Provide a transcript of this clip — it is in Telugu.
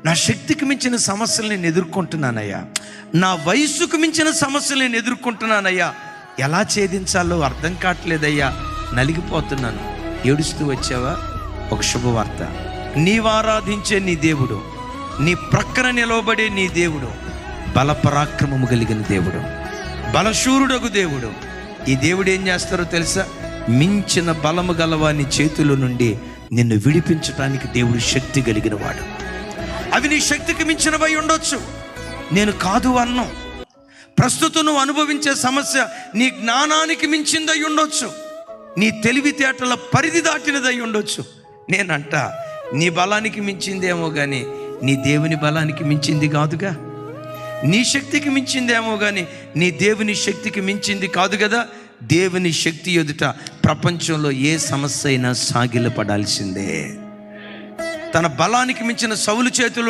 నా శక్తికి మించిన సమస్యలు నేను ఎదుర్కొంటున్నానయ్యా, నా వయస్సుకు మించిన సమస్యలు నేను ఎదుర్కొంటున్నానయ్యా, ఎలా ఛేదించాలో అర్థం కావట్లేదయ్యా, నలిగిపోతున్నాను. ఏడుస్తూ వచ్చావా? ఒక శుభవార్త. నీవారాధించే నీ దేవుడు, నీ ప్రక్కన నిలవబడే నీ దేవుడు బలపరాక్రమము కలిగిన దేవుడు, బలశూరుడగు దేవుడు. ఈ దేవుడు ఏం చేస్తారో తెలుసా? మించిన బలము గలవాని చేతుల నుండి నిన్ను విడిపించడానికి దేవుడు శక్తి కలిగిన వాడు. అవి నీ శక్తికి మించినవై ఉండొచ్చు, నేను కాదు అన్నాం. ప్రస్తుతం నువ్వు అనుభవించే సమస్య నీ జ్ఞానానికి మించిందై ఉండొచ్చు, నీ తెలివితేటల పరిధి దాటినదై ఉండొచ్చు. నేనంట నీ బలానికి మించిందేమో కానీ నీ దేవుని బలానికి మించింది కాదుగా. నీ శక్తికి మించిందేమో కానీ నీ దేవుని శక్తికి మించింది కాదు కదా. దేవుని శక్తి ఎదుట ప్రపంచంలో ఏ సమస్య అయినా సాగిలపడాల్సిందే. తన బలానికి మించిన సౌలు చేతుల్లో